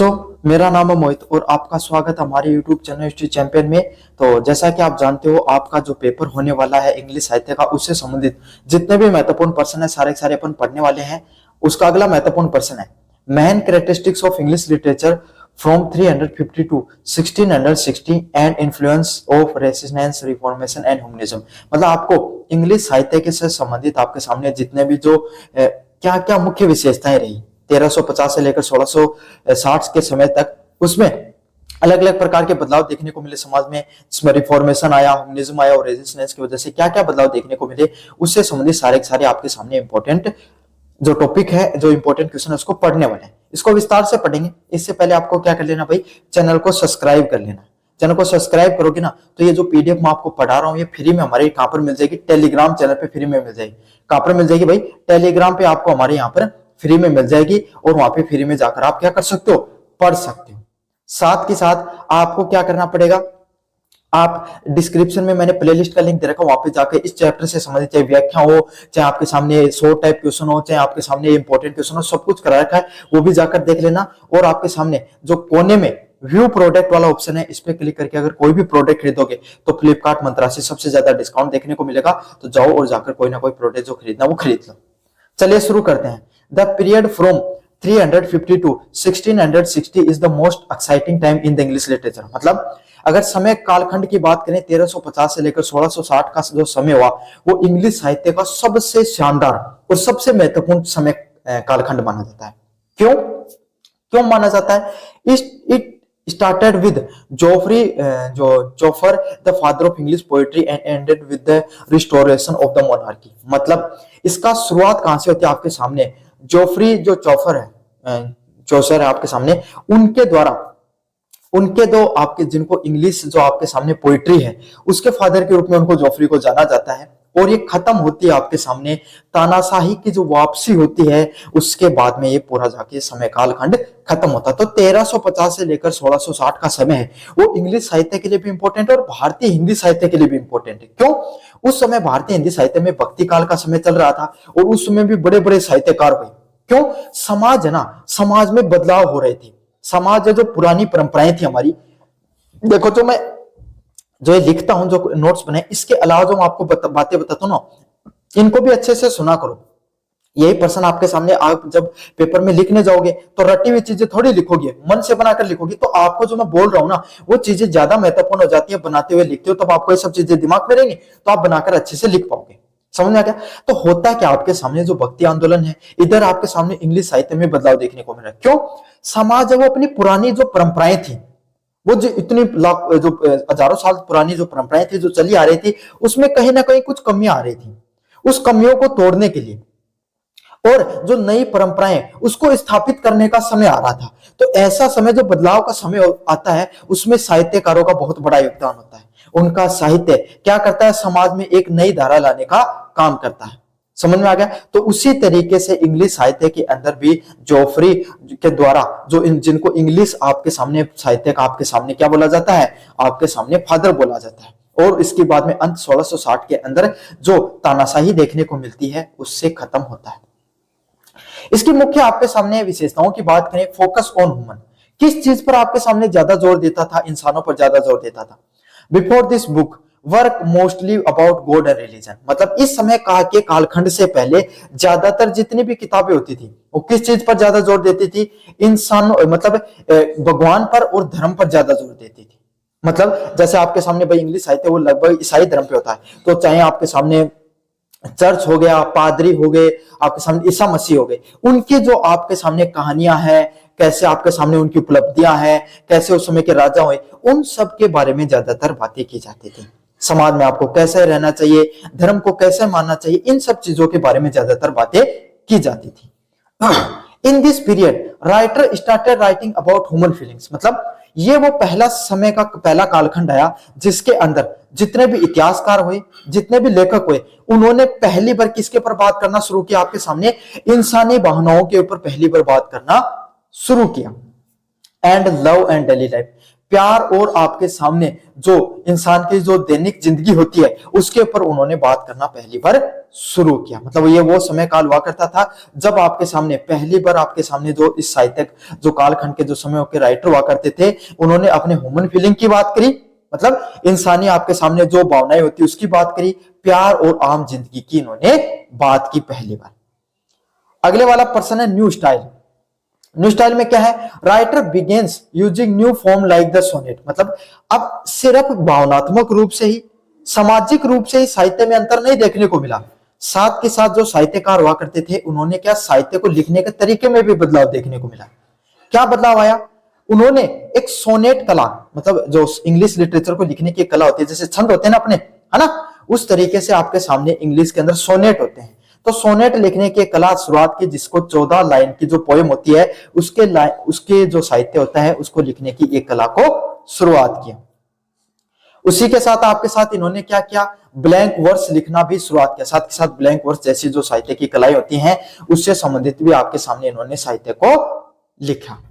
बच्चों, मेरा नाम है मोहित और आपका स्वागत है हमारे YouTube चैनल हिस्ट्री चैंपियन में। तो जैसा कि आप जानते हो, आपका जो पेपर होने वाला है इंग्लिश साहित्य का, उससे संबंधित जितने भी महत्वपूर्ण प्रश्न है सारे सारे अपन पढ़ने वाले हैं। उसका अगला महत्वपूर्ण प्रश्न है main characteristics of English literature from 350 to 1660 and influence of renaissance reformation and humanism. मतलब आपको इंग्लिश साहित्य के से संबंधित आपके सामने जितने भी जो क्या क्या मुख्य विशेषताएं रही 1350 से लेकर 1660 के समय तक, उसमें अलग अलग प्रकार के बदलाव देखने को मिले समाज में, जिसमें रिफॉर्मेशन आया, ह्यूमनिज्म आया और रेजिस्टेंस की वजह से क्या क्या बदलाव देखने को मिले, उससे संबंधित सारे सारे आपके सामने इंपॉर्टेंट जो टॉपिक है, जो इंपॉर्टेंट क्वेश्चन है, उसको पढ़ने वाले हैं। इसको विस्तार से पढ़ेंगे। इससे पहले आपको क्या कर लेना भाई, चैनल को सब्सक्राइब कर लेना। चैनल को सब्सक्राइब करोगे ना तो ये जो पीडीएफ मैं आपको पढ़ा रहा हूँ ये फ्री में हमारे कहां पर मिल जाएगी, टेलीग्राम चैनल पे फ्री में मिल जाएगी। कहां पर मिल जाएगी भाई, टेलीग्राम पे आपको हमारे यहाँ पर फ्री में मिल जाएगी और वहां पे फ्री में जाकर आप क्या कर सकते हो, पढ़ सकते हो। साथ के साथ आपको क्या करना पड़ेगा, आप डिस्क्रिप्शन में मैंने प्लेलिस्ट का लिंक दे रखा, वहां पे जाकर इस चैप्टर से संबंधित चाहे व्याख्या हो, चाहे आपके सामने 100 टाइप क्वेश्चन हो, चाहे आपके सामने इंपॉर्टेंट क्वेश्चन हो, सब कुछ करा रखा है, वो भी जाकर देख लेना। और आपके सामने जो कोने में व्यू प्रोडक्ट वाला ऑप्शन है, इस पे क्लिक करके अगर कोई भी प्रोडक्ट खरीदोगे तो फ्लिपकार्ट मंत्रा से सबसे ज्यादा डिस्काउंट देखने को मिलेगा। तो जाओ और जाकर कोई ना कोई प्रोडक्ट जो खरीदना वो खरीद लो। चलिए शुरू करते हैं। The period from 350 to 1660 is the most exciting time in the English literature. मतलब अगर समय कालखंड की बात करें 1350 से लेकर 1660 का जो समय हुआ, वो इंग्लिश साहित्य का सबसे शानदार और सबसे महत्वपूर्ण समय कालखंड माना जाता है। क्यों क्यों माना जाता है? It started with Joffre the father of English poetry and ended with the restoration of the monarchy। मतलब इसका शुरुआत कहां से होती है? आपके सामने जोफ्री जो चौफर है, चौसर है आपके सामने, उनके द्वारा, उनके दो आपके जिनको इंग्लिश जो आपके सामने पोइट्री है उसके फादर के रूप में उनको जोफ्री को जाना जाता है। और ये खत्म होती है आपके सामने तानाशाही की जो वापसी होती है, उसके बाद में ये पूरा जाके समय कालखंड खत्म होता है। तो 1350 से लेकर 1660 का समय है वो इंग्लिश साहित्य के लिए भी इंपॉर्टेंट है और भारतीय हिंदी साहित्य के लिए भी इंपॉर्टेंट है। क्यों? उस समय भारतीय हिंदी साहित्य में भक्ति काल का समय चल रहा था और उस समय भी बड़े बड़े साहित्यकार हुए। क्यों? समाज है ना, समाज में बदलाव हो रहे थे। समाज जो पुरानी परंपराएं थी हमारी, देखो जो मैं जो ये लिखता हूं, जो नोट्स बने, इसके अलावा जो मैं आपको बातें बताता हूं ना, इनको भी अच्छे से सुना करो। यही प्रश्न आपके सामने आप जब पेपर में लिखने जाओगे तो रटी हुई चीजें थोड़ी लिखोगे, मन से बनाकर लिखोगे, तो आपको जो मैं बोल रहा हूं ना वो चीजें ज्यादा महत्वपूर्ण हो जाती है। बनाते हुए लिखते हो तब आपको ये सब चीजें दिमाग में रहेंगी तो आप बनाकर अच्छे से लिख पाओगे। समझ में आ गया? तो होता क्या, आपके सामने जो भक्ति आंदोलन है, इधर आपके सामने इंग्लिश साहित्य में बदलाव देखने को मिल रहा है। क्यों? समाज वो अपनी पुरानी जो परंपराएं थी, वो जो इतनी जो हजारों साल पुरानी जो परंपराएं थी जो चली आ रही थी, उसमें कहीं ना कहीं कुछ कमियां आ रही थी। उस कमियों को तोड़ने के लिए और जो नई परंपराएं उसको स्थापित करने का समय आ रहा था। तो ऐसा समय जो बदलाव का समय आता है, उसमें साहित्यकारों का बहुत बड़ा योगदान होता है। उनका साहित्य क्या करता है, समाज में एक नई धारा लाने का काम करता है। समझ में आ गया? तो उसी तरीके से इंग्लिश साहित्य के अंदर भी जोफ्री के द्वारा जो जिनको इंग्लिश आपके सामने साहित्य का आपके सामने क्या बोला जाता है, आपके सामने फादर बोला जाता है। और इसके बाद में अंत 1660 के अंदर जो तानाशाही देखने को मिलती है उससे खत्म होता है। इसकी मुख्य आपके सामने विशेषताओं की बात करें, फोकस ऑन ह्यूमन, किस चीज पर आपके सामने ज्यादा जोर देता था? इंसानों पर ज्यादा जोर देता था। Before this book work mostly about God and religion. मतलब इस समय के कालखंड से पहले ज्यादातर जितनी भी किताबें होती थी वो किस चीज पर ज्यादा जोर देती थी? इंसानों, मतलब भगवान पर और धर्म पर ज्यादा जोर देती थी। मतलब जैसे आपके सामने भाई इंग्लिश साहित्य वो लगभग ईसाई धर्म पे होता है, तो चाहे आपके सामने चर्च हो गया, पादरी हो गए, आपके सामने ईसा मसीह हो गए, उनकी जो आपके सामने कहानियां हैं, कैसे आपके सामने उनकी उपलब्धियां हैं, कैसे उस समय के राजा हुए, उन सब के बारे में ज्यादातर बातें की जाती थी। समाज में आपको कैसे रहना चाहिए, धर्म को कैसे मानना चाहिए, इन सब चीजों के बारे में ज्यादातर बातें की जाती थी। In this period writer started writing about human feelings. मतलब ये वो पहला समय का पहला कालखंड आया जिसके अंदर जितने भी इतिहासकार हुए, जितने भी लेखक हुए, उन्होंने पहली बार किसके ऊपर बात करना शुरू किया? आपके सामने इंसानी भावनाओं के ऊपर पहली बार बात करना शुरू किया। And love and daily life, प्यार और आपके सामने जो इंसान की जो दैनिक जिंदगी होती है उसके ऊपर उन्होंने बात करना पहली बार शुरू किया। मतलब ये वो समय काल हुआ करता था जब आपके सामने पहली बार आपके सामने जो इस साहित्यक जो कालखंड के जो समय के राइटर हुआ करते थे उन्होंने अपने ह्यूमन फीलिंग की बात करी, मतलब इंसानी आपके सामने जो भावनाएं होती है उसकी बात करी, प्यार और आम जिंदगी की इन्होंने बात की पहली बार। अगले वाला पर्सन है न्यू स्टाइल। न्यू स्टाइल में क्या है, writer begins using new form like the sonnet, मतलब अब सिर्फ भावनात्मक रूप से ही सामाजिक रूप से ही साहित्य में अंतर नहीं देखने को मिला, साथ के साथ जो साहित्यकार हुआ करते थे उन्होंने क्या साहित्य को लिखने के तरीके में भी बदलाव देखने को मिला। क्या बदलाव आया, उन्होंने एक सोनेट कला, मतलब जो इंग्लिश लिटरेचर को लिखने की कला होती है, जैसे छंद होते हैं ना अपने, है ना, उस तरीके से आपके सामने इंग्लिश के अंदर सोनेट होते हैं। तो सोनेट लिखने की कला शुरुआत की, जिसको 14 लाइन की जो पोएम होती है उसके जो साहित्य होता है उसको लिखने की एक कला को शुरुआत किया। उसी के साथ आपके साथ इन्होंने क्या किया, ब्लैंक वर्स लिखना भी शुरुआत किया। साथ के साथ ब्लैंक वर्स जैसी जो साहित्य की कलाएं होती हैं उससे संबंधित भी आपके सामने इन्होंने साहित्य को लिखा।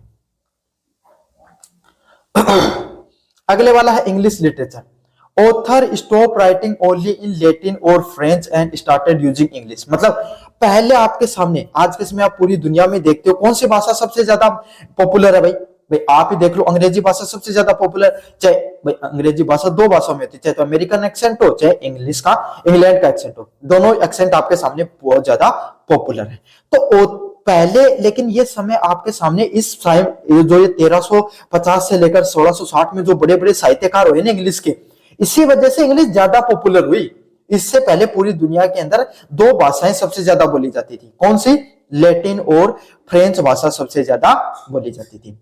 अगले वाला है English literature. Author stop writing only in Latin और French and started using English, मतलब पहले आपके सामने आज के समय आप पूरी दुनिया में देखते हो कौन सी भाषा सबसे ज्यादा पॉपुलर है, भाई आप ही देख लो, अंग्रेजी भाषा सबसे ज्यादा पॉपुलर, चाहे भाई अंग्रेजी भाषा दो भाषाओं में होती है, चाहे तो अमेरिकन एक्सेंट हो चाहे इंग्लिश का इंग्लैंड का एक्सेंट हो, दोनों एक्सेंट आपके सामने बहुत ज्यादा पॉपुलर है। तो पहले लेकिन ये समय आपके सामने इस जो ये 1350 से लेकर 1660 में जो बड़े बड़े साहित्यकार हुए ना इंग्लिश के, इसी वजह से इंग्लिश ज्यादा पॉपुलर हुई। इससे पहले पूरी दुनिया के अंदर दो भाषाएं सबसे ज्यादा बोली जाती थी, कौन सी, लैटिन और फ्रेंच भाषा सबसे ज्यादा बोली जाती थी।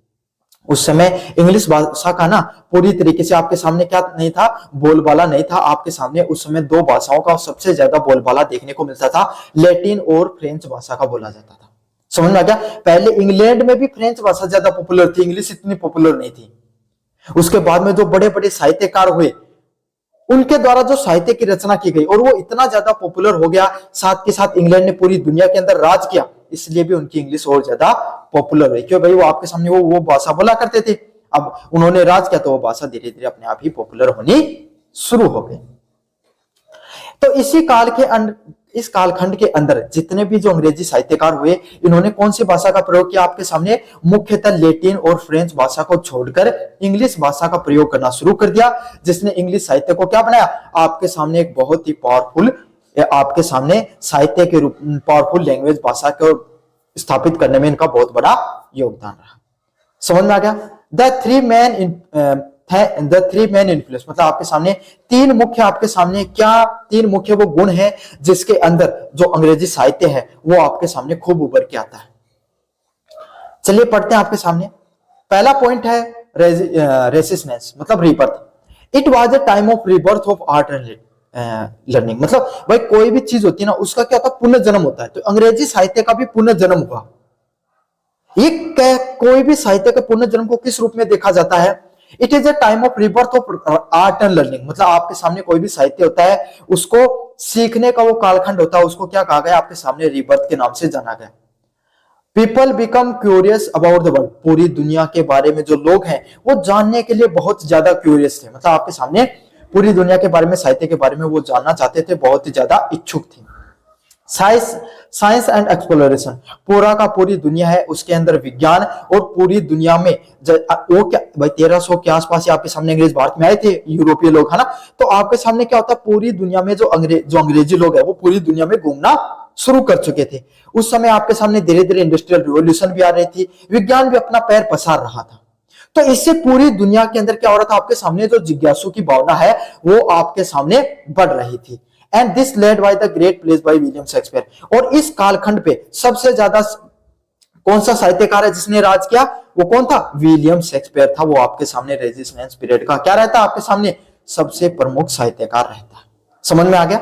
उस समय इंग्लिश भाषा का ना पूरी तरीके से आपके सामने क्या नहीं था, बोलबाला नहीं था। आपके सामने उस समय दो भाषाओं का सबसे ज्यादा बोलबाला देखने को मिलता था, लैटिन और फ्रेंच भाषा का बोला जाता था। समझ में आ गया, पहले इंग्लैंड में भी फ्रेंच भाषा ज्यादा पॉपुलर थी, इंग्लिश इतनी पॉपुलर नहीं थी। उसके बाद में जो बड़े बड़े साहित्यकार हुए उनके द्वारा जो साहित्य की रचना की गई और वो इतना ज्यादा पॉपुलर हो गया, साथ के साथ इंग्लैंड ने पूरी दुनिया के अंदर राज किया, इसलिए भी उनकी इंग्लिश और ज्यादा पॉपुलर हुई। क्यों भाई, वो आपके सामने वो भाषा बोला करते थे, अब उन्होंने राज किया तो वो भाषा धीरे धीरे अपने आप ही पॉपुलर होनी शुरू हो गई। तो इस कालखंड के अंदर जितने भी जो अंग्रेजी साहित्यकार हुए इन्होंने कौन सी भाषा का प्रयोग किया, आपके सामने मुख्यतः लैटिन और फ्रेंच भाषा को छोड़कर इंग्लिश भाषा का प्रयोग करना शुरू कर दिया, जिसने इंग्लिश साहित्य को क्या बनाया, आपके सामने एक बहुत ही पावरफुल, आपके सामने साहित्य के रूप पावरफुल लैंग्वेज भाषा को स्थापित करने में इनका बहुत बड़ा योगदान रहा। समझ में आ गया। द थ्री मैन इन्फ्लुएंस, मतलब आपके सामने तीन मुख्य वो गुण है जिसके अंदर जो अंग्रेजी साहित्य है वो आपके सामने खूब उभर के आता है। चलिए पढ़ते हैं आपके सामने। पहला पॉइंट है रेसिस्टेंस, मतलब rebirth. It was a time of rebirth of art and learning, मतलब भाई कोई भी चीज होती है ना उसका क्या होता है, पुनर्जन्म होता है। तो अंग्रेजी साहित्य का भी पुनर्जन्म हुआ। ये कोई भी साहित्य के पुनर्जन्म को किस रूप में देखा जाता है, it is a time of rebirth of art and learning, मतलब आपके सामने कोई भी साहित्य होता है उसको सीखने का वो कालखंड होता है, उसको क्या कहा गया, आपके सामने रीबर्थ के नाम से जाना गया। People become curious about the world, पूरी दुनिया के बारे में जो लोग हैं वो जानने के लिए बहुत ज्यादा क्यूरियस थे, मतलब आपके सामने पूरी दुनिया के बारे में, साहित्य के बारे में वो जानना चाहते थे, बहुत ही ज्यादा इच्छुक थे। साइंस एंड एक्सप्लोरेशन, पूरा का पूरी दुनिया है उसके अंदर विज्ञान, और पूरी दुनिया में वो क्या भाई 1300 के आसपास आपके सामने अंग्रेज भारत में आए थे, यूरोपीय लोग, है ना। तो आपके सामने क्या होता है, पूरी दुनिया में जो अंग्रेजी लोग है वो पूरी दुनिया में घूमना शुरू कर चुके थे। उस समय आपके सामने धीरे धीरे इंडस्ट्रियल रिवॉल्यूशन भी आ रही थी, विज्ञान भी अपना पैर पसार रहा था। तो इससे पूरी दुनिया के अंदर क्या हो रहा था, आपके सामने जो जिज्ञासु की भावना है वो आपके सामने बढ़ रही थी। And this led by the great place by William Shakespeare, और इस कालखंड पे सबसे ज्यादा कौन सा साहित्यकार है जिसने राज किया, वो कौन था, विलियम शेक्सपियर था। वो आपके सामने रेजिस्टेंस पीरियड का क्या रहता, आपके सामने सबसे प्रमुख साहित्यकार रहता है। समझ में आ गया।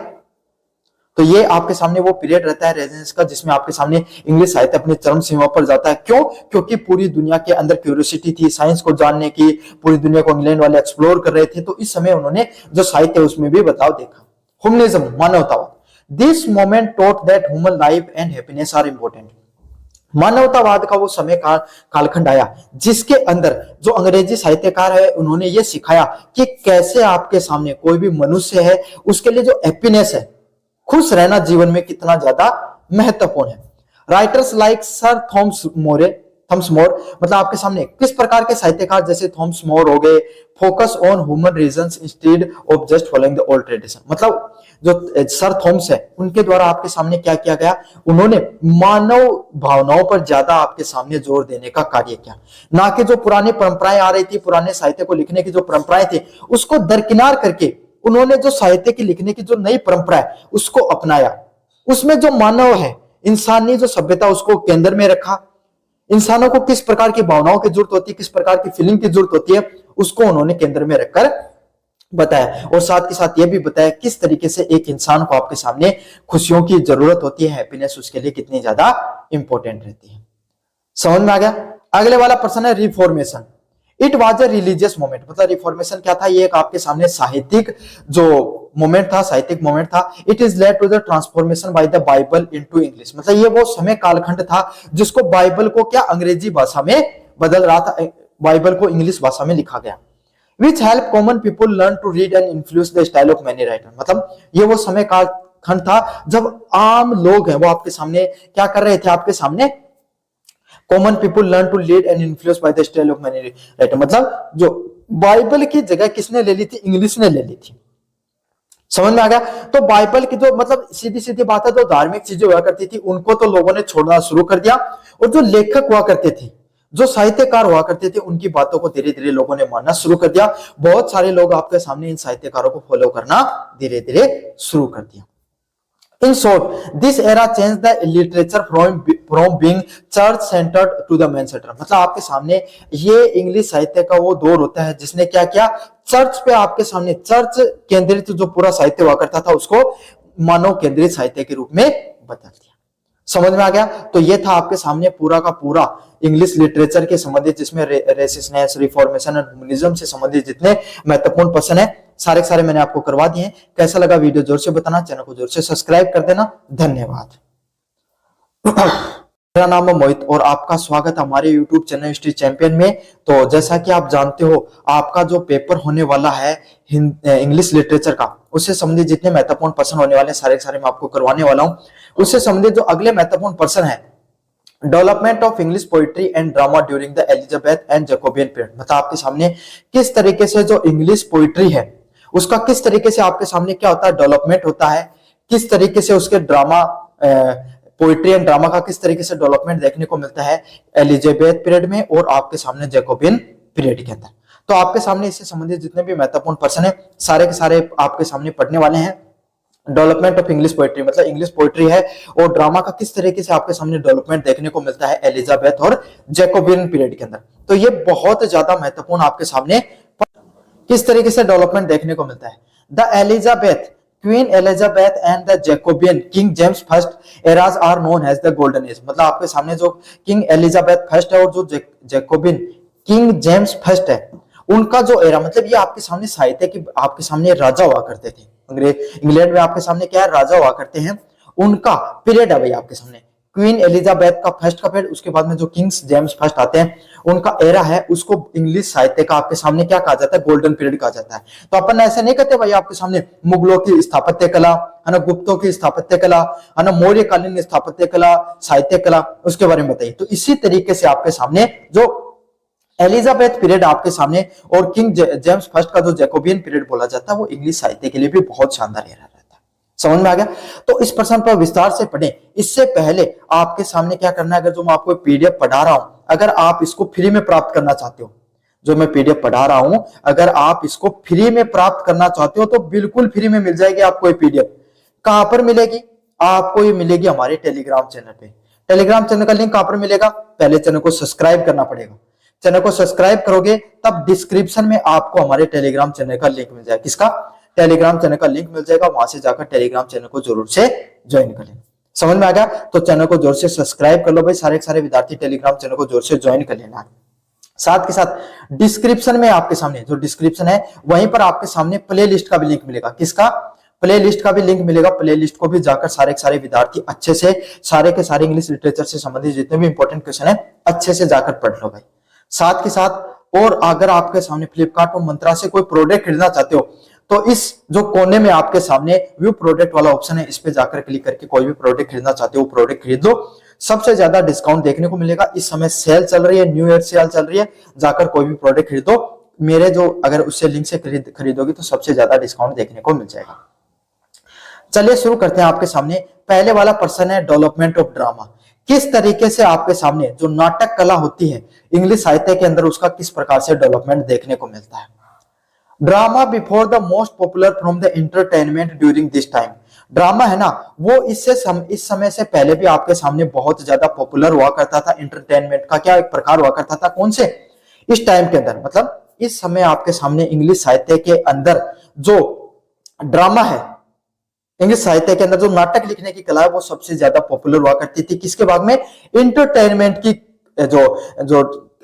तो ये आपके सामने वो पीरियड रहता है रेजिस्टेंस का जिसमें आपके सामने इंग्लिश साहित्य अपनी चरम सीमा पर जाता है। क्यों, क्योंकि पूरी दुनिया के अंदर क्यूरियोसिटी थी साइंस को जानने की, पूरी दुनिया को इंग्लैंड वाले एक्सप्लोर कर रहे थे। तो इस समय उन्होंने जो साहित्य उसमें भी बदलाव देखा। ह्यूमनिज्म, मानवतावाद, this moment taught that human life and happiness are important, मानवतावाद का वो समय कालखंड आया जिसके अंदर जो अंग्रेजी साहित्यकार है उन्होंने ये सिखाया कि कैसे आपके सामने कोई भी मनुष्य है उसके लिए जो हैप्पीनेस है, खुश रहना जीवन में कितना ज्यादा महत्वपूर्ण है। Writers like sir Thomas More मतलब आपके सामने किस प्रकार के साहित्यकार जैसे थॉमस मोर हो गए, focus on human reasons instead of just following the old tradition. मतलब जो सर थॉमस है उनके द्वारा आपके सामने क्या किया गया, उन्होंने मानव भावनाओं पर ज्यादा आपके सामने जोर देने का कार्य किया, ना कि जो पुरानी परंपराएं आ रही थी, पुराने साहित्य को लिखने की जो परंपराएं थी उसको दरकिनार करके उन्होंने जो साहित्य की लिखने की जो नई परंपरा है उसको अपनाया। उसमें जो मानव है, इंसानी जो सभ्यता उसको केंद्र में रखा, इंसानों को किस प्रकार की भावनाओं की जरूरत होती है, किस प्रकार की फीलिंग की जरूरत होती है उसको उन्होंने केंद्र में रखकर बताया। और साथ के साथ यह भी बताया किस तरीके से एक इंसान को आपके सामने खुशियों की जरूरत होती है, हैप्पीनेस उसके लिए कितनी ज्यादा इंपॉर्टेंट रहती है। समझ में आ गया। अगले वाला प्रश्न है reformation. It was a religious moment. मतलब रिफॉर्मेशन क्या था, ये एक आपके सामने साहित्यिक जो मोमेंट था, साहित्यिक मोमेंट था। It is led to the transformation by the Bible into English. मतलब ये वो समय कालखंड था जिसको बाइबल को क्या अंग्रेजी भाषा में बदल रहा था, बाइबल को इंग्लिश भाषा में लिखा गया। Which help common people learn to read and influence the style of many writers। मतलब ये वो समय कालखंड था जब आम लोग हैं वो आपके सामने क्या कर रहे थे, आपके सामने common people learn to lead and influence by the style of many writer. मतलब जो बाइबल की जगह किसने ले ली थी, इंग्लिश ने ले ली थी। समझ में आ गया। तो बाइबल की जो मतलब सीधी सीधी बात है, जो धार्मिक चीजें हुआ करती थी उनको तो लोगों ने छोड़ना शुरू कर दिया, और जो लेखक हुआ करते थे, जो साहित्यकार हुआ करते थे, उनकी बातों को धीरे धीरे लोगों ने मानना शुरू कर दिया। बहुत सारे लोग आपके सामने इन साहित्यकारों को फॉलो करना धीरे धीरे शुरू कर दिया। In short, this era changed the literature from being church centered to the man centered। मतलब आपके सामने ये इंग्लिश साहित्य का वो दौर होता है जिसने क्या किया, चर्च पे आपके सामने चर्च केंद्रित जो पूरा साहित्य हुआ करता था उसको मानव केंद्रित साहित्य के रूप में बदल दिया। समझ में आ गया। तो ये था आपके सामने पूरा का पूरा इंग्लिश लिटरेचर के संबंधित, जिसमें रेसिस्टेंस, रिफॉर्मेशन और ह्यूमनिज्म से संबंधित जितने महत्वपूर्ण प्रश्न है सारे के सारे मैंने आपको करवा दिए हैं। कैसा लगा वीडियो जोर से बताना, चैनल को जोर से सब्सक्राइब कर देना। धन्यवाद। मेरा नाम है मोहित और आपका स्वागत हमारे YouTube चैनल हिस्ट्री चैंपियन में। तो जैसा कि आप जानते हो आपका जो पेपर होने वाला है इंग्लिश लिटरेचर का, उससे संबंधित जितने महत्वपूर्ण प्रश्न होने वाले सारे के सारे मैं आपको करवाने वाला हूं। उससे संबंधित जो अगले महत्वपूर्ण प्रश्न है, development of English poetry and drama during the Elizabeth and Jacobean period. मतलब आपके सामने किस तरीके से जो इंग्लिश पोइट्री है उसका किस तरीके से आपके सामने क्या होता है, डेवलपमेंट होता है, किस तरीके से उसके ड्रामा पोइट्री एंड ड्रामा का किस तरीके से डेवलपमेंट देखने को मिलता है एलिजाबेथ पीरियड में और आपके सामने जैकोबियन पीरियड के अंदर। तो आपके सामने इससे संबंधित जितने भी महत्वपूर्ण प्रश्न है सारे के सारे आपके सामने पढ़ने वाले हैं। डेवलपमेंट ऑफ इंग्लिश पोइट्री मतलब इंग्लिश पोइट्री है और ड्रामा का किस तरीके से आपके सामने डेवलपमेंट देखने को मिलता है एलिजाबेथ और जैकोबियन पीरियड के अंदर। तो ये बहुत ज्यादा महत्वपूर्ण आपके सामने किस तरीके से डेवलपमेंट देखने को मिलता है। The Elizabeth, queen Elizabeth and the Jacobean king James first eras are known as the golden age. मतलब आपके सामने जो किंग एलिजाबेथ फर्स्ट है और जो जैकोबियन किंग जेम्स फर्स्ट है उनका जो एरा, मतलब ये आपके सामने साहित्य की आपके सामने राजा हुआ करते थे इंग्लैंड में, आपके सामने क्या है राजा हुआ करते हैं, उनका पीरियड है भाई आपके सामने। क्वीन एलिजाबेथ का फर्स्ट का पीरियड, उसके बाद में जो किंग्स जेम्स फर्स्ट आते हैं उनका एरा है, उसको इंग्लिश साहित्य का आपके सामने क्या कहा जाता है, गोल्डन पीरियड कहा जाता है। तो अपन ऐसे नहीं कहते भाई आपके सामने मुगलों की स्थापत्य कला है ना, गुप्तों की स्थापत्य कला है ना, मौर्यकालीन स्थापत्य कला, साहित्य कला, उसके बारे में बताइए। तो इसी तरीके से आपके सामने जो एलिजाबेथ पीरियड आपके सामने और किंग जेम्स फर्स्ट का जो जैकोबियन पीरियड बोला जाता है वो इंग्लिश साहित्य के लिए भी बहुत शानदार एरा रहता है। समझ में आ गया। तो इस प्रश्न पर विस्तार से पढ़ें। इससे पहले आपके सामने क्या करना है, अगर जो मैं आपको पीडीएफ पढ़ा रहा हूं, अगर आप इसको फ्री में प्राप्त करना चाहते हो, जो मैं पीडीएफ पढ़ा रहा हूं अगर आप इसको फ्री में प्राप्त करना चाहते हो तो बिल्कुल फ्री में मिल जाएगी आपको ये पीडीएफ। कहां पर मिलेगी आपको, ये मिलेगी हमारे टेलीग्राम चैनल पे। टेलीग्राम चैनल का लिंक कहां पर मिलेगा, पहले चैनल को सब्सक्राइब करना पड़ेगा। चैनल को सब्सक्राइब करोगे तब डिस्क्रिप्शन में आपको हमारे टेलीग्राम चैनल का लिंक मिल जाएगा। किसका, टेलीग्राम चैनल का लिंक मिल जाएगा, वहां से जाकर टेलीग्राम चैनल को जरूर से ज्वाइन कर लेना। समझ में आ गया। तो चैनल को जोर से सब्सक्राइब कर लो भाई, सारे के सारे विद्यार्थी टेलीग्राम चैनल को जोर से ज्वाइन कर लेना। साथ के साथ डिस्क्रिप्शन में आपके सामने जो डिस्क्रिप्शन है वहीं पर आपके सामने प्ले लिस्ट का भी लिंक मिलेगा। किसका, प्ले लिस्ट का भी लिंक मिलेगा, प्ले लिस्ट को भी जाकर सारे के सारे विद्यार्थी अच्छे से सारे के सारे इंग्लिश लिटरेचर से संबंधित जितने भी इंपॉर्टेंट क्वेश्चन है अच्छे से जाकर पढ़ लो भाई। साथ के साथ और अगर आपके सामने फ्लिपकार्ट और मंत्रा से कोई प्रोडक्ट खरीदना चाहते हो तो इस जो कोने में आपके सामने व्यू प्रोडक्ट वाला ऑप्शन है, इस पे जाकर क्लिक करके कोई भी प्रोडक्ट खरीदना चाहते हो प्रोडक्ट खरीद लो। सबसे ज्यादा डिस्काउंट देखने को मिलेगा। इस समय सेल चल रही है, न्यू ईयर सेल चल रही है, जाकर कोई भी प्रोडक्ट खरीदो। मेरे जो अगर उससे लिंक से खरीदोगे तो सबसे ज्यादा डिस्काउंट देखने को मिल जाएगा। चलिए शुरू करते हैं। आपके सामने पहले वाला प्रश्न है डेवलपमेंट ऑफ ड्रामा। किस तरीके से आपके सामने जो नाटक कला होती है इंग्लिश साहित्य के अंदर उसका किस प्रकार से डेवलपमेंट देखने को मिलता है। Drama before the most popular from the entertainment during this time. Drama है ना वो इस समय से पहले भी आपके सामने बहुत ज्यादा पॉपुलर हुआ करता था। एंटरटेनमेंट का क्या एक प्रकार हुआ करता था, कौन से, इस टाइम के अंदर, मतलब इस समय आपके सामने इंग्लिश साहित्य के अंदर जो ड्रामा है, इंग्लिश साहित्य के अंदर जो नाटक लिखने की कला है वो सबसे ज्यादा पॉपुलर हुआ करती थी। किसके भाग में, एंटरटेनमेंट की जो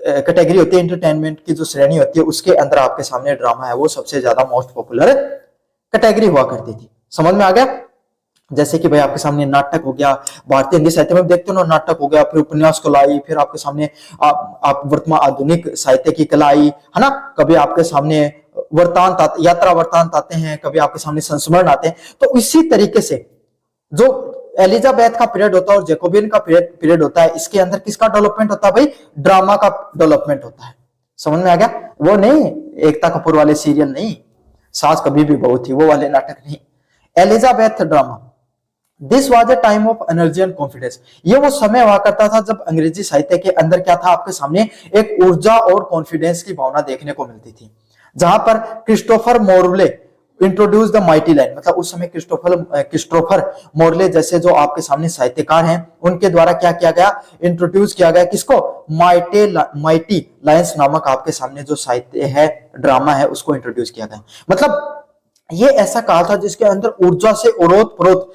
कैटेगरी होती है, एंटरटेनमेंट की जो श्रेणी होती है उसके अंदर आपके सामने ड्रामा है वो सबसे ज्यादा मोस्ट पॉपुलर कैटेगरी हुआ करती थी। समझ में आ गया। जैसे कि भाई आपके सामने नाटक हो गया, भारतीय हिंदी साहित्य में देखते हो ना, नाटक हो गया, फिर उपन्यास कला आई, फिर आपके सामने आप वर्तमान आधुनिक साहित्य की कला आई है ना। कभी आपके सामने वृत्तांत, यात्रा वृत्तांत आते हैं, कभी आपके सामने संस्मरण आते हैं। तो इसी तरीके से जो एलिजाबेथ का पीरियड होता है और जैकोबियन का पीरियड होता है, इसके अंदर किसका डेवलपमेंट होता है भाई, ड्रामा का डेवलपमेंट होता है। समझ में आ गया। वो नहीं एकता कपूर वाले सीरियल नहीं, सास कभी भी बहू थी वो वाले नाटक नहीं, Elizabeth drama. This was a time of energy and confidence. ये वो समय हुआ करता था जब अंग्रेजी साहित्य के अंदर क्या था, आपके सामने एक ऊर्जा और कॉन्फिडेंस की भावना देखने को मिलती थी। जहां पर Christopher Morley introduce the mighty line, मतलब उस समय क्रिस्टोफर मोरले जैसे जो आपके सामने साहित्यकार हैं उनके द्वारा क्या किया गया, इंट्रोड्यूस किया गया किसको, माइटी लाइन्स नामक आपके सामने जो साहित्य है, ड्रामा है, उसको इंट्रोड्यूस किया गया। मतलब ये ऐसा काल था जिसके अंदर ऊर्जा से ओरोत प्रोत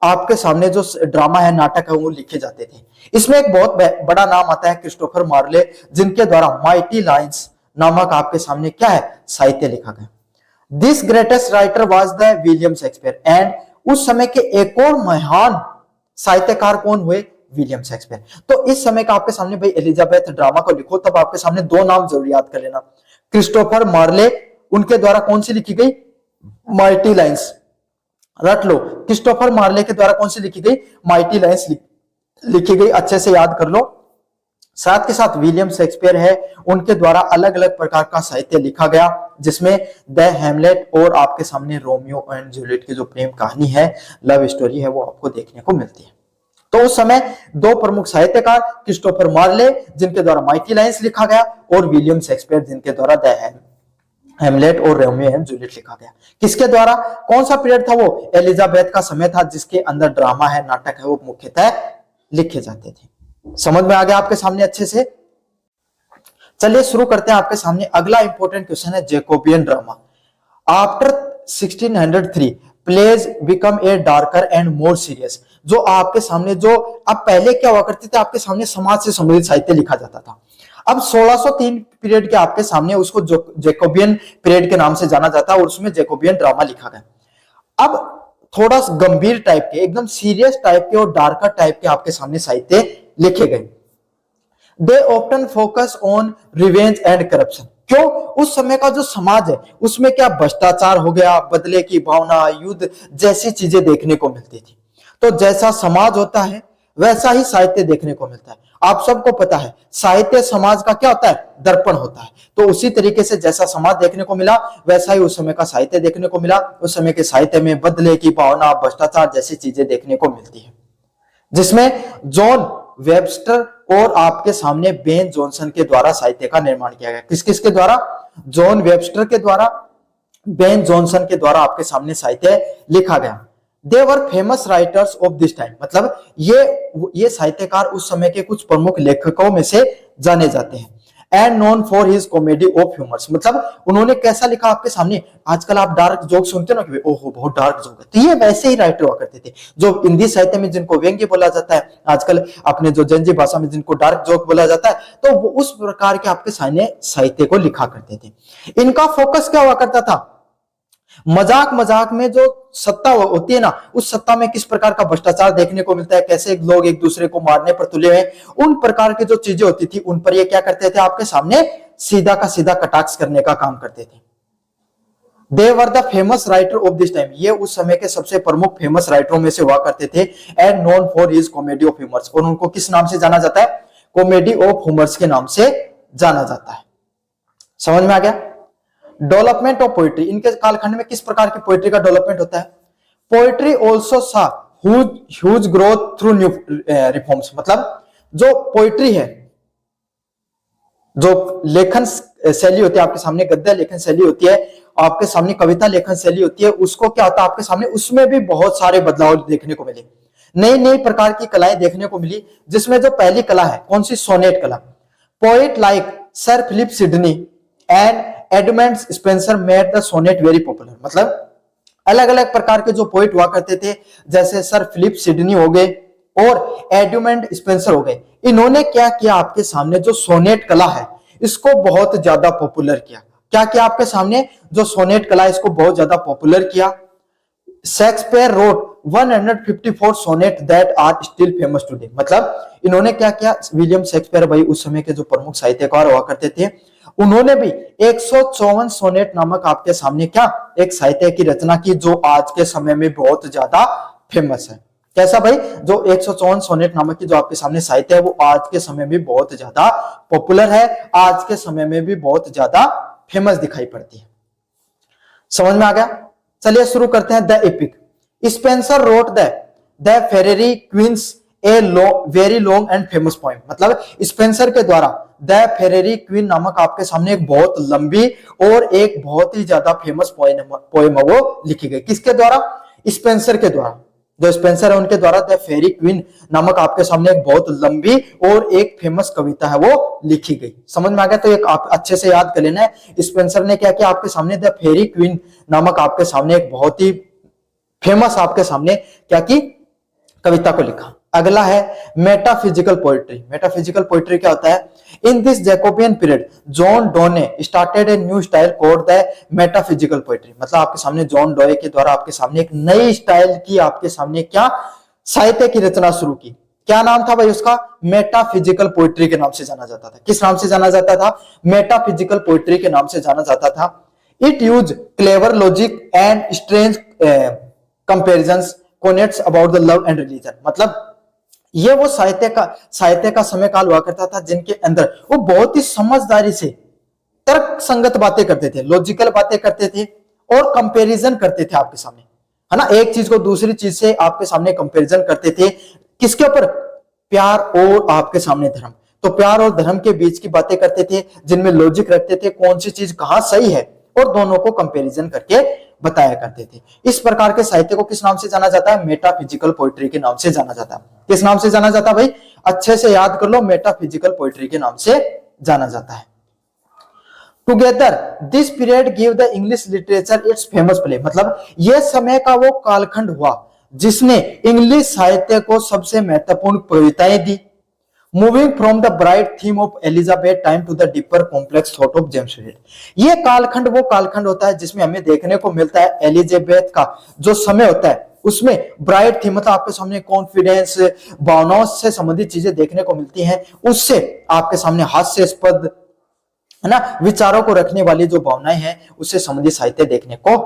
आपके सामने जो ड्रामा है, नाटक है, वो लिखे जाते थे। इसमें एक बहुत बड़ा नाम आता है क्रिस्टोफर मार्ले, जिनके द्वारा माइटी लाइन्स नामक आपके सामने क्या है, साहित्य लिखा गया। This greatest writer was the William Shakespeare and उस समय के एक और महान साहित्यकार कौन हुए, विलियम शेक्सपियर। तो इस समय का आपके सामने भाई एलिजाबेथ ड्रामा को लिखो तब आपके सामने दो नाम जरूर याद कर लेना, क्रिस्टोफर मार्ले, उनके द्वारा कौन सी लिखी गई, माइटी लाइन्स, रट लो। क्रिस्टोफर मार्ले के द्वारा कौन सी लिखी गई, माइटी लाइन्स लिखी गई, अच्छे से याद कर लो। साथ के साथ विलियम शेक्सपियर है, उनके द्वारा अलग अलग प्रकार का साहित्य लिखा गया, जिसमें द हैमलेट और आपके सामने रोमियो एंड जूलियट की जो प्रेम कहानी है, लव स्टोरी है, वो आपको देखने को मिलती है। तो उस समय दो प्रमुख साहित्यकार, क्रिस्टोफर मार्ले जिनके द्वारा माइटी लाइन्स लिखा गया, और विलियम शेक्सपियर जिनके द्वारा द हैमलेट और रोमियो एंड जूलियट लिखा गया। किसके द्वारा, कौन सा पीरियड था वो, एलिजाबेथ का समय था, जिसके अंदर ड्रामा है, नाटक है, वो मुख्यतः लिखे जाते थे। समझ में आ गया आपके सामने अच्छे से। चलिए शुरू करते हैं। आपके सामने अगला इंपॉर्टेंट क्वेश्चन है Jacobean drama. After 1603 plays become a darker and more serious. जो आपके सामने जो अब पहले क्या हुआ करते थे, आपके सामने समाज से संबंधित साहित्य लिखा जाता था। अब 1603 पीरियड के आपके सामने उसको जैकोबियन पीरियड के नाम से जाना जाता है और उसमें जैकोबियन ड्रामा लिखा गया। अब थोड़ा गंभीर टाइप के, एकदम सीरियस टाइप के और डार्कर टाइप के आपके सामने साहित्य लिखे गए। They often focus on revenge and corruption. क्यों, उस समय का जो समाज है उसमें क्या भ्रष्टाचार हो गया, बदले की भावना, युद्ध जैसी चीजें देखने को मिलती थी। तो जैसा समाज होता है वैसा ही साहित्य देखने को मिलता है। आप सबको पता है साहित्य समाज का क्या होता है, दर्पण होता है। तो उसी तरीके से जैसा समाज देखने को मिला वैसा ही उस समय का साहित्य देखने को मिला। उस समय के साहित्य में बदले की भावना, भ्रष्टाचार जैसी चीजें देखने को मिलती है, जिसमें जॉन वेबस्टर और आपके सामने बेन जॉनसन के द्वारा साहित्य का निर्माण किया गया। किस किस के द्वारा, जॉन वेबस्टर के द्वारा, बेन जॉनसन के द्वारा आपके सामने साहित्य लिखा गया। They were famous writers of this time, मतलब ये साहित्यकार उस समय के कुछ प्रमुख लेखकों में से जाने जाते हैं। And known for his comedy of humours, मतलब उन्होंने कैसा लिखा आपके सामने, आजकल आप डार्क जोक सुनते हो ना कि ओहो बहुत डार्क जोक है, तो ये वैसे ही राइटर हुआ करते थे। जो हिंदी साहित्य में जिनको व्यंग्य बोला जाता है, आजकल अपने जो जनजी भाषा में जिनको डार्क जोक बोला जाता है, तो वो उस प्रकार के आपके सामने साहित्य को लिखा करते थे। इनका फोकस क्या हुआ करता था, मजाक मजाक में जो सत्ता होती है ना, उस सत्ता में किस प्रकार का भ्रष्टाचार देखने को मिलता है, कैसे लोग एक दूसरे को मारने पर तुले हुए, उन प्रकार की जो चीजें होती थी उन पर ये क्या करते थे, आपके सामने सीधा का सीधा कटाक्ष करने का काम करते थे। They were the famous writer of this time, ये उस समय के सबसे प्रमुख फेमस राइटरों में से हुआ करते थे। And known for his comedy of humours, और उनको किस नाम से जाना जाता है, कॉमेडी ऑफ ह्यूमर्स के नाम से जाना जाता है। समझ में आ गया। डेवलपमेंट ऑफ पोइट्री, इनके कालखंड में किस प्रकार की पोइट्री का डेवलपमेंट होता है। पोइट्री ऑल्सो सा huge growth through new reforms, मतलब जो पोइट्री है, जो लेखन शैली होती है आपके सामने, गद्य लेखन शैली होती है, आपके सामने कविता लेखन शैली होती है, उसको क्या होता है आपके सामने, उसमें भी बहुत सारे बदलाव देखने को मिले, नई नई प्रकार की कलाएं देखने को मिली। जिसमें जो पहली कला है कौन सी, सोनेट कला। Poet like sir Philip Sidney and Edmund Spenser made the sonnet very popular, मतलब अलग अलग प्रकार के जो पोइट हुआ करते थे, जैसे सर फिलिप सिडनी हो गए और एडमंड स्पेंसर हो गए, इन्होंने क्या किया, आपके सामने जो सोनेट कला है इसको बहुत ज्यादा पॉपुलर किया। क्या किया आपके सामने, जो सोनेट कला इसको बहुत ज्यादा पॉपुलर किया। Shakespeare wrote 154 sonnet that are still famous today, मतलब इन्होंने क्या किया, विलियम शेक्सपियर भाई उस समय के जो प्रमुख साहित्यकार हुआ करते थे, उन्होंने भी 154 सोनेट नामक आपके सामने क्या एक साहित्य की रचना की, जो आज के समय में बहुत ज्यादा फेमस है। कैसा भाई, जो 154 सोनेट नामक की जो आपके सामने साहित्य है वो आज के समय में बहुत ज्यादा पॉपुलर है, आज के समय में भी बहुत ज्यादा फेमस दिखाई पड़ती है। समझ में आ गया। चलिए शुरू करते हैं। The epic, Spenser wrote the Faerie queens a very long and famous poem, मतलब स्पेंसर के द्वारा द फेरेरी क्वीन नामक आपके सामने एक बहुत लंबी और एक बहुत ही ज्यादा फेमस पोएम है वो लिखी गई। किसके द्वारा, स्पेंसर के द्वारा। जो स्पेंसर है उनके द्वारा द फेरी क्वीन नामक आपके सामने एक बहुत लंबी और एक फेमस कविता है वो लिखी गई। समझ में आ गया। तो एक आप अच्छे से याद कर लेना है, स्पेंसर ने क्या किया, आपके सामने द फेरी क्वीन नामक आपके सामने एक बहुत ही फेमस आपके सामने क्या की कविता को लिखा। अगला है मेटाफिजिकल पोइट्री। मेटाफिजिकल पोइट्री क्या होता है, in this Jacobean period John Donne ने started a new style called the metaphysical poetry, मतलब आपके सामने जॉन डॉ के द्वारा आपके सामने एक नई स्टाइल की आपके सामने क्या साहित्य की रचना शुरू की। क्या नाम था भाई उसका, मेटाफिजिकल पोइट्री के नाम से जाना जाता था। किस नाम से जाना जाता था, मेटाफिजिकल पोइट्री के नाम से जाना जाता था। It use clever logic and strange comparisons conceits about the love and religion, मतलब ये वो साहित्य का समय काल हुआ करता था जिनके अंदर वो बहुत ही समझदारी से तर्क संगत बातें करते थे, लॉजिकल बातें करते थे और कंपैरिजन करते थे आपके सामने, है ना। एक चीज को दूसरी चीज से आपके सामने कंपैरिजन करते थे। किसके ऊपर, प्यार और आपके सामने धर्म। तो प्यार और धर्म के बीच की बातें करते थे जिनमें लॉजिक रखते थे, कौन सी चीज कहां सही है, और दोनों को कंपैरिजन करके बताया करते थे। इस प्रकार के साहित्य को किस नाम से जाना जाता है, मेटाफिजिकल पोइट्री के नाम से जाना जाता है। किस नाम से जाना जाता है भाई, अच्छे से याद कर लो, मेटाफिजिकल पोइट्री के नाम से जाना जाता है। Together this period give the English literature it's famous play, मतलब यह समय का वो कालखंड हुआ जिसने इंग्लिश साहित्य को सबसे महत्वपूर्ण कविताएं दी। Moving from the bright theme of Elizabeth time to the deeper complex thought of James रीड। ये कालखंड वो कालखंड होता है जिसमें हमें देखने को मिलता है एलिजाबेथ का जो समय होता है उसमें ब्राइट थीम, मतलब आपके सामने कॉन्फिडेंस, भावनाओं से संबंधित चीजें देखने को मिलती हैं, उससे आपके सामने हास्यास्पद, है ना, विचारों को रखने वाली जो भावनाएं हैं उससे संबंधित साहित्य देखने को